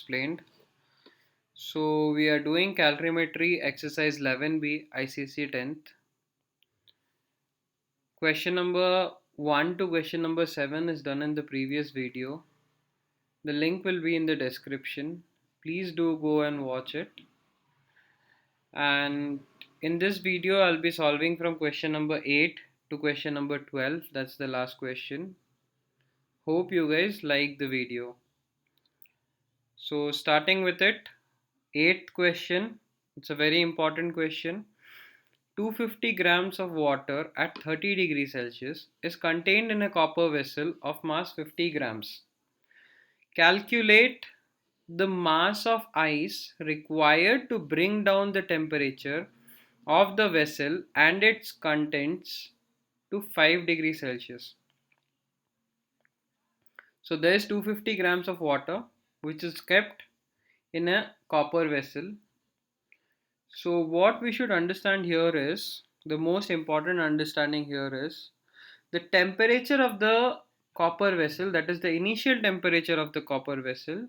explained. So we are doing calorimetry exercise 11B ICC 10th. Question number 1 to question number 7 is done in the previous video. The link will be in the description. Please do go and watch it. And in this video I'll be solving from question number 8 to question number 12. That's the last question. Hope you guys like the video. So starting with it, eighth question, it's a very important question. 250 grams of water at 30 degrees Celsius is contained in a copper vessel of mass 50 grams. Calculate the mass of ice required to bring down the temperature of the vessel and its contents to 5 degrees Celsius. So there is 250 grams of water which is kept in a copper vessel. So what we should understand here is, the most important understanding here is the temperature of the copper vessel, that is the initial temperature of the copper vessel,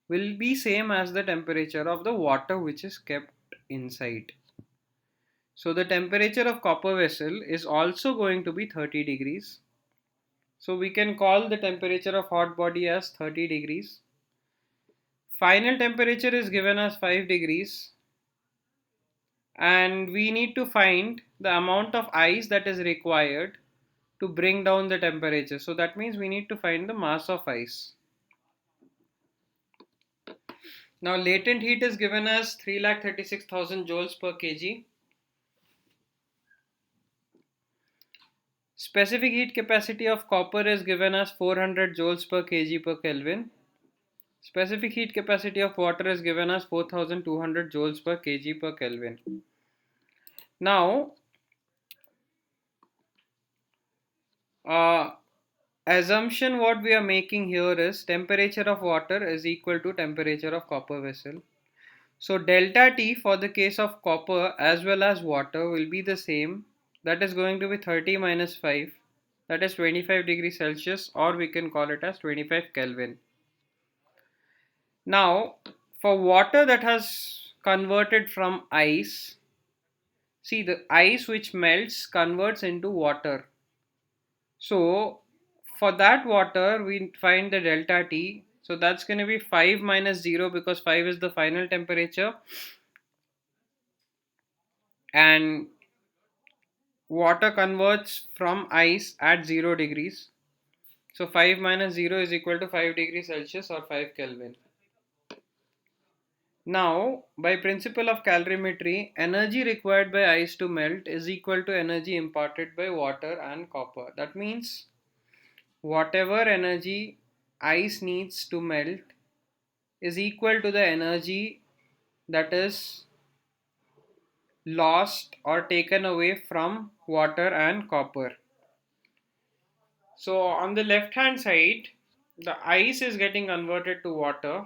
will be same as the temperature of the water which is kept inside. So the temperature of copper vessel is also going to be 30 degrees. So we can call the temperature of hot body as 30 degrees. Final temperature is given as 5 degrees. And we need to find the amount of ice that is required to bring down the temperature. So that means we need to find the mass of ice. Now latent heat is given as 3,36,000 joules per kg. Specific heat capacity of copper is given as 400 joules per kg per Kelvin. Specific heat capacity of water is given as 4,200 joules per kg per Kelvin. Now, assumption what we are making here is temperature of water is equal to temperature of copper vessel. So delta T for the case of copper as well as water will be the same. That is going to be 30 minus 5. That is 25 degrees Celsius, or we can call it as 25 Kelvin. Now for water that has converted from ice, see the ice which melts converts into water. So for that water we find the delta T. So that's going to be 5 minus 0 because 5 is the final temperature. And water converts from ice at 0 degrees. So 5 minus 0 is equal to 5 degrees Celsius or 5 Kelvin. Now, by principle of calorimetry, energy required by ice to melt is equal to energy imparted by water and copper. That means whatever energy ice needs to melt is equal to the energy that is lost or taken away from water and copper. So on the left hand side, the ice is getting converted to water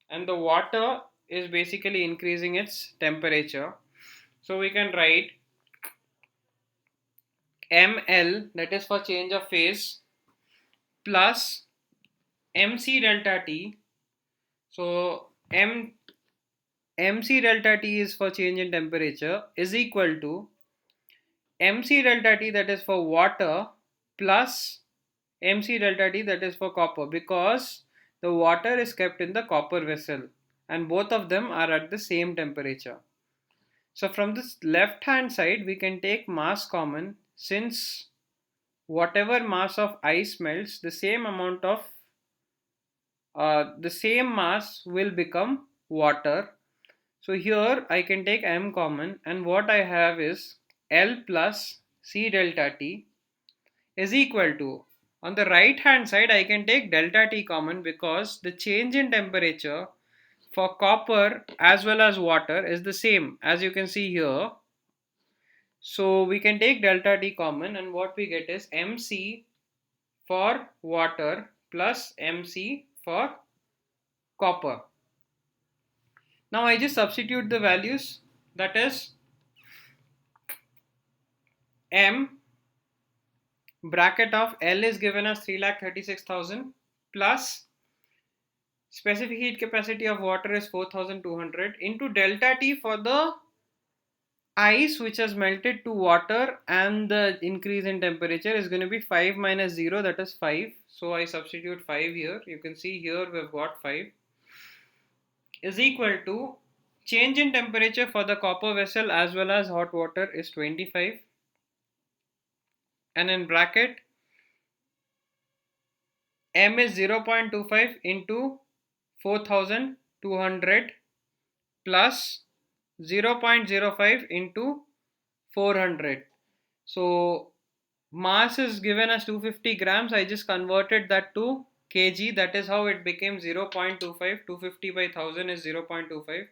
and the water is basically increasing its temperature. So we can write ml, that is for change of phase, plus mc delta t. So mc delta t is for change in temperature is equal to mc delta t, that is for water, plus mc delta t, that is for copper, because the water is kept in the copper vessel and both of them are at the same temperature. So from this left hand side we can take mass common, since whatever mass of ice melts, the same amount of the same mass will become water. So here I can take m common, and what I have is L plus C delta T is equal to, on the right hand side I can take delta T common, because the change in temperature for copper as well as water is the same, as you can see here. So we can take delta T common, and what we get is mc for water plus mc for copper. Now I just substitute the values, that is m bracket of L is given as 3,36,000 plus Specific heat capacity of water is 4200 into delta T for the ice which has melted to water, and the increase in temperature is going to be 5 minus 0, that is 5. So I substitute 5 here. You can see here we've got 5 is equal to change in temperature for the copper vessel as well as hot water is 25, and in bracket M is 0.25 into 4200 plus 0.05 into 400. So mass is given as 250 grams. I just converted that to kg. That is how it became 0.25. 250 by 1000 is 0.25.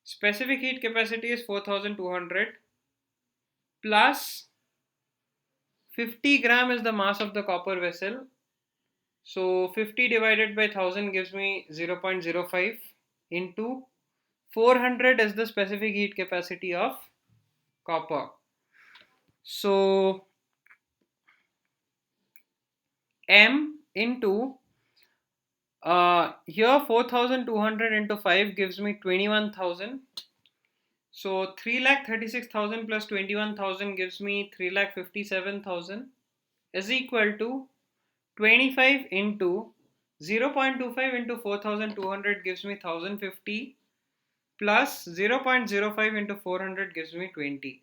Specific heat capacity is 4200 plus 50 gram is the mass of the copper vessel. So 50 divided by 1000 gives me 0.05 into 400 is the specific heat capacity of copper. So M into here 4200 into 5 gives me 21,000. So 3,36,000 plus 21,000 gives me 3,57,000 is equal to 25 into 0.25 into 4200 gives me 1050 plus 0.05 into 400 gives me 20.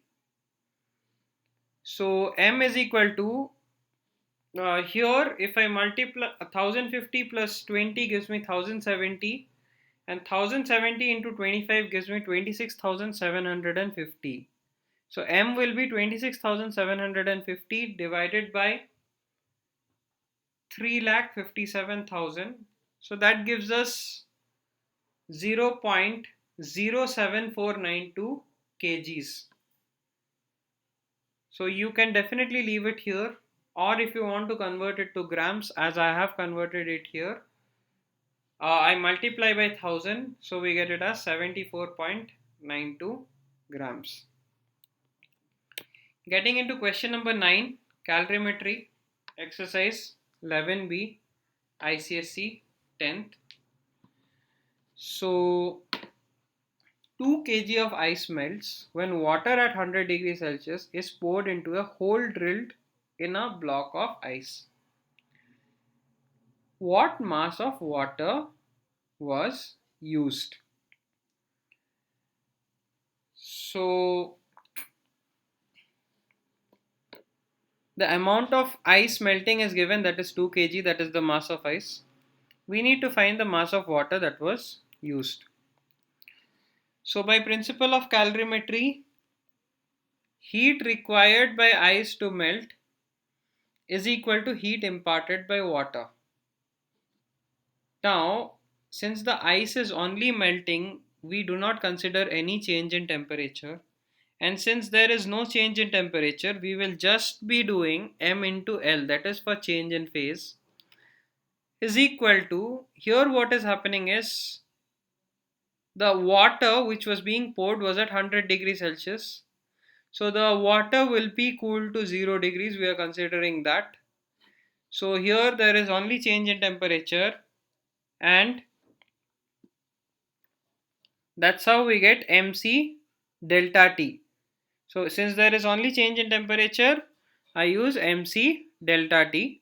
So M is equal to here if I multiply 1050 plus 20 gives me 1070, and 1070 into 25 gives me 26,750. So M will be 26,750 divided by 3,57,000. So that gives us 0.07492 kgs. So you can definitely leave it here, or if you want to convert it to grams as I have converted it here, I multiply by 1000, so we get it as 74.92 grams. Getting into question number 9, calorimetry, exercise 11B, ICSE 10th. So 2 kg of ice melts when water at 100 degrees Celsius is poured into a hole drilled in a block of ice. What mass of water was used? So the amount of ice melting is given, that is 2 kg, that is the mass of ice. We need to find the mass of water that was used. So by principle of calorimetry, heat required by ice to melt is equal to heat imparted by water. Now, since the ice is only melting, we do not consider any change in temperature. And since there is no change in temperature, we will just be doing M into L, that is for change in phase, is equal to, here what is happening is, the water which was being poured was at 100 degrees Celsius. So the water will be cooled to 0 degrees, we are considering that. So here there is only change in temperature, and that's how we get MC delta T. So since there is only change in temperature, I use MC delta T.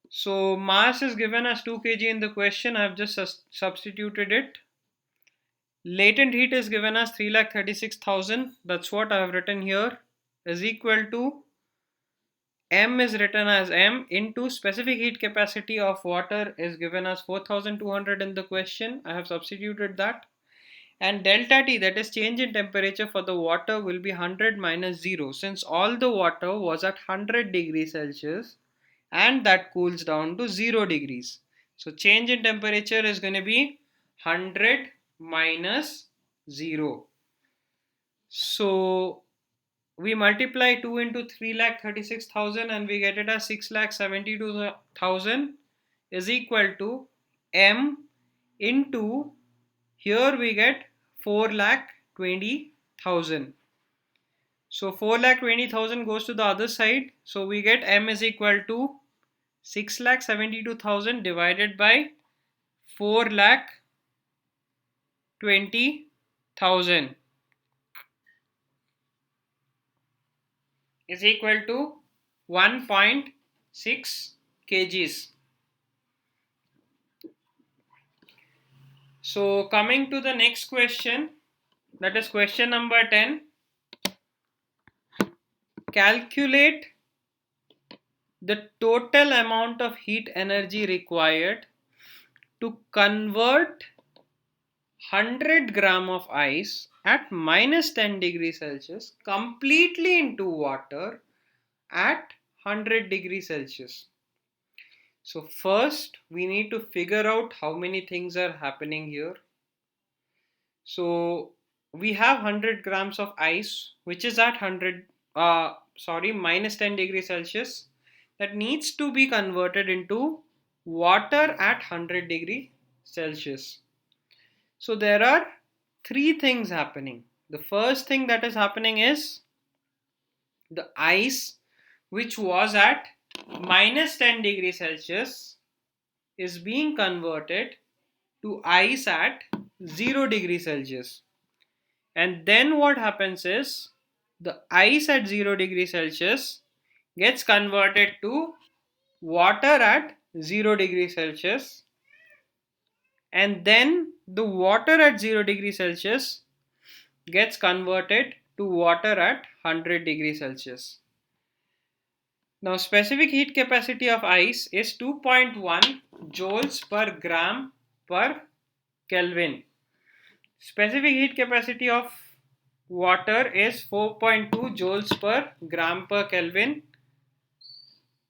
So mass is given as 2 kg in the question. I have just substituted it. Latent heat is given as 3,36,000. That's what I have written here, is equal to M is written as M into specific heat capacity of water is given as 4200 in the question. I have substituted that. And delta T, that is change in temperature for the water, will be 100 minus 0, since all the water was at 100 degrees Celsius and that cools down to 0 degrees. So change in temperature is going to be 100 minus 0. So we multiply 2 into 3,36,000 and we get it as 6,72,000 is equal to M into, here we get 4,20,000. So 4,20,000 goes to the other side. So we get M is equal to 6,72,000 divided by 4,20,000 is equal to 1.6 kgs. So coming to the next question, that is question number 10. Calculate the total amount of heat energy required to convert 100 gram of ice at minus 10 degrees Celsius completely into water at 100 degrees Celsius. So first we need to figure out how many things are happening here. So we have 100 grams of ice which is at minus 10 degrees Celsius, that needs to be converted into water at 100 degree Celsius. So there are three things happening. The first thing that is happening is the ice which was at minus 10 degrees Celsius is being converted to ice at 0 degrees Celsius. And then what happens is the ice at 0 degrees Celsius gets converted to water at 0 degrees Celsius, and then the water at 0 degrees Celsius gets converted to water at 100 degrees Celsius. Now specific heat capacity of ice is 2.1 joules per gram per Kelvin. Specific heat capacity of water is 4.2 joules per gram per Kelvin.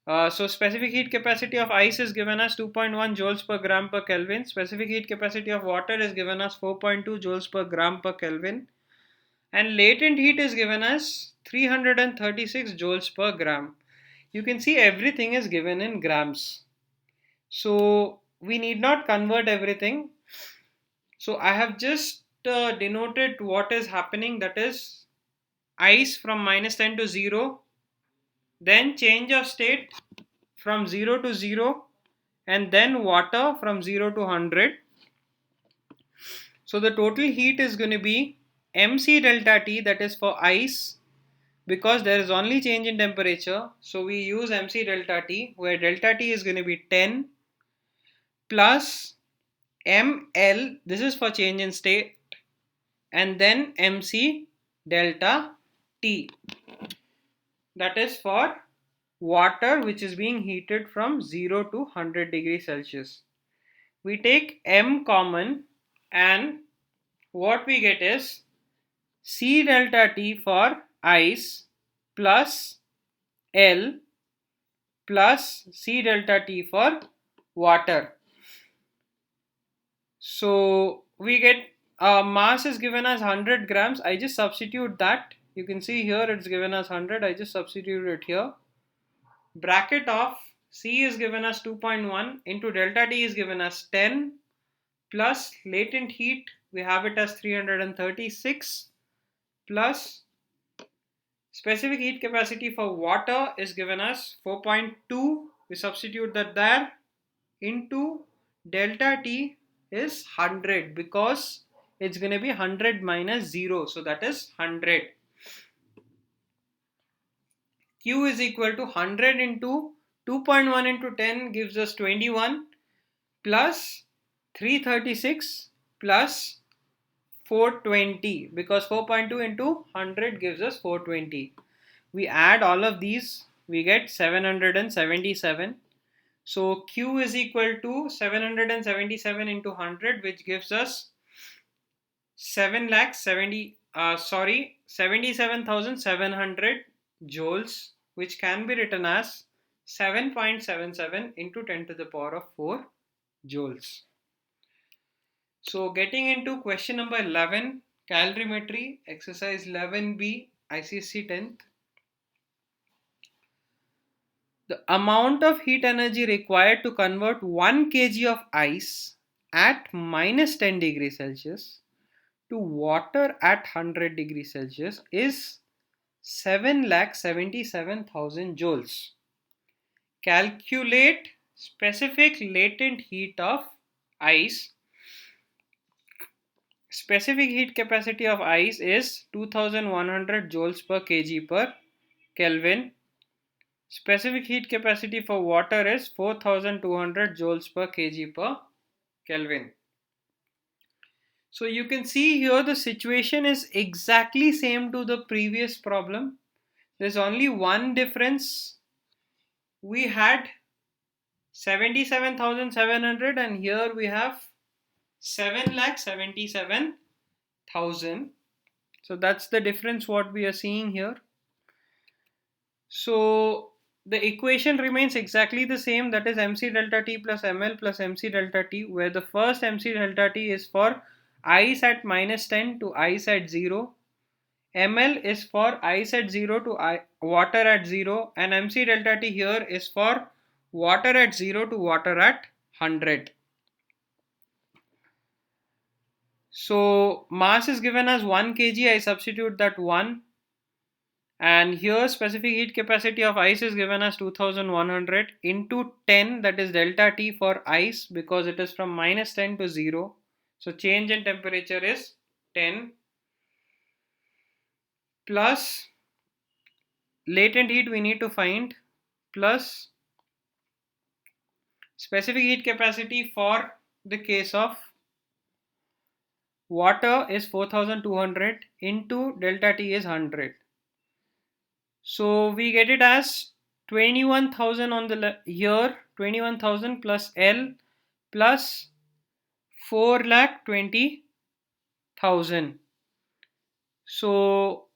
So specific heat capacity of ice is given as 2.1 joules per gram per Kelvin. Specific heat capacity of water is given as 4.2 joules per gram per Kelvin. And latent heat is given as 336 joules per gram. You can see everything is given in grams. So we need not convert everything. So I have just denoted what is happening, that is ice from minus 10 to 0, then change of state from 0 to 0, and then water from 0 to 100. So the total heat is going to be mc delta T, that is for ice, because there is only change in temperature. So we use mc delta T, where delta T is going to be 10 plus ml, this is for change in state, and then mc delta T, that is for water which is being heated from 0 to 100 degrees Celsius. We take m common, and what we get is C delta T for ice plus L plus C delta T for water. So we get mass is given as 100 grams. I just substitute that. You can see here it's given as 100. I just substitute it here. Bracket of C is given as 2.1 into delta T is given as 10 plus latent heat, we have it as 336, plus specific heat capacity for water is given as 4.2. We substitute that there, into delta T is 100, because it's going to be 100 minus 0. So that is 100. Q is equal to 100 into 2.1 into 10 gives us 21, plus 336 plus 420, because 4.2 into 100 gives us 420. We add all of these, we get 777. So Q is equal to 777 into 100, which gives us 77,700 joules, which can be written as 7.77 into 10 to the power of 4 joules. So getting into question number 11, calorimetry, exercise 11B, ICSE 10th. The amount of heat energy required to convert 1 kg of ice at minus 10 degrees Celsius to water at 100 degrees Celsius is 7,77,000 joules. Calculate specific latent heat of ice. Specific heat capacity of ice is 2100 joules per kg per Kelvin. Specific heat capacity for water is 4200 joules per kg per Kelvin. So you can see here the situation is exactly same to the previous problem. There's only one difference. We had 77,700 and here we have 7,77,000. So that's the difference what we are seeing here. So the equation remains exactly the same, that is mc delta t plus ml plus mc delta t, where the first mc delta t is for ice at -10 to ice at 0, ml is for ice at 0 to water at 0, and mc delta t here is for water at 0 to water at 100. So mass is given as 1 kg, I substitute that 1, and here specific heat capacity of ice is given as 2100 into 10, that is delta T for ice because it is from -10 to 0. So change in temperature is 10 plus latent heat we need to find plus specific heat capacity for the case of water is 4200 into delta T is 100. So we get it as 21,000 on the here, 21,000 plus L plus 4,20,000. So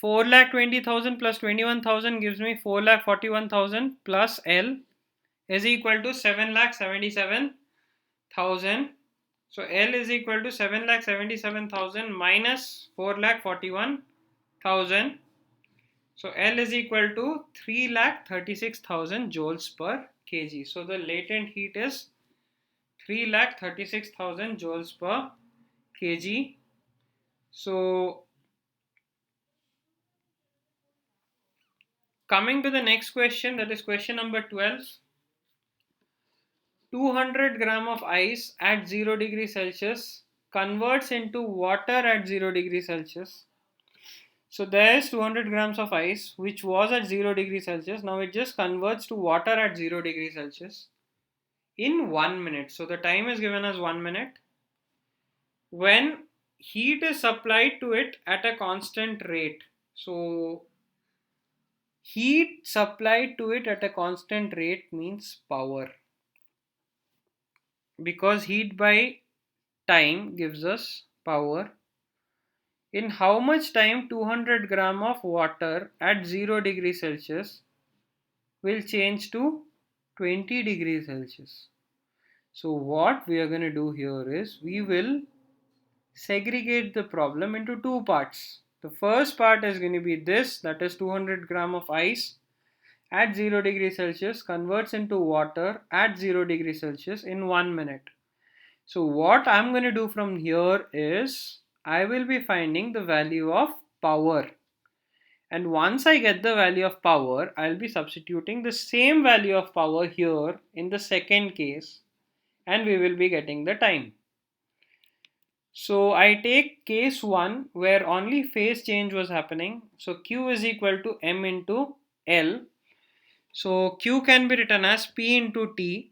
4,20,000 plus 21,000 gives me 4,41,000 plus L is equal to 7,77,000. So L is equal to 7,77,000 minus 4,41,000. So L is equal to 3,36,000 joules per kg. So the latent heat is 3,36,000 joules per kg. So coming to the next question, that is question number 12. 200 gram of ice at 0 degree Celsius converts into water at 0 degree Celsius. So there is 200 grams of ice which was at 0 degree Celsius. Now it just converts to water at 0 degree Celsius in 1 minute. So the time is given as 1 minute. When heat is supplied to it at a constant rate. So heat supplied to it at a constant rate means power. Because heat by time gives us power. In how much time 200 gram of water at 0 degree Celsius will change to 20 degrees Celsius. So what we are going to do here is we will segregate the problem into two parts. The first part is going to be this, that is 200 gram of ice at 0 degree Celsius converts into water at 0 degree Celsius in 1 minute. So what I'm going to do from here is I will be finding the value of power. And once I get the value of power, I'll be substituting the same value of power here in the second case and we will be getting the time. So I take case 1 where only phase change was happening. So Q is equal to M into L. So Q can be written as P into T.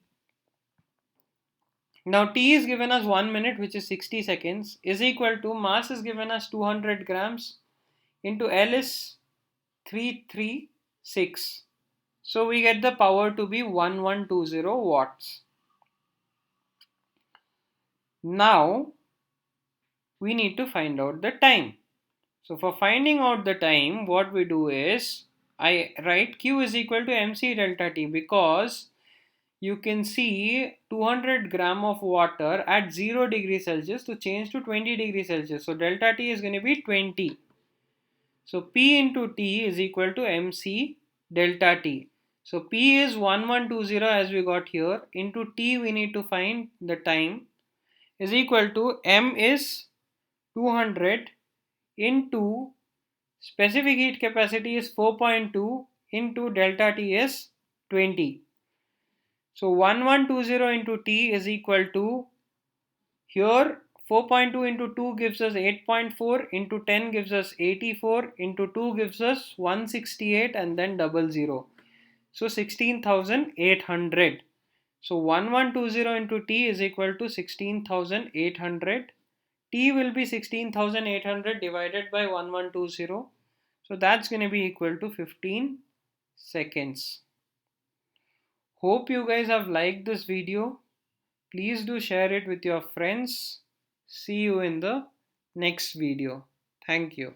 Now T is given as 1 minute, which is 60 seconds, is equal to mass is given as 200 grams into L is 336. So we get the power to be 1120 watts. Now we need to find out the time. So for finding out the time, what we do is I write Q is equal to mc delta T because you can see 200 gram of water at 0 degree Celsius to change to 20 degree Celsius. So delta T is going to be 20. So P into T is equal to mc delta T. So P is 1120 as we got here, into T we need to find the time, is equal to M is 200 into specific heat capacity is 4.2 into delta T is 20. So 1120 into T is equal to Here 4.2 into 2 gives us 8.4, into 10 gives us 84, into 2 gives us 168, and then double zero. So 16,800. So 1120 into T is equal to 16,800. T will be 16,800 divided by 1120. So that's going to be equal to 15 seconds. Hope you guys have liked this video. Please do share it with your friends. See you in the next video. Thank you.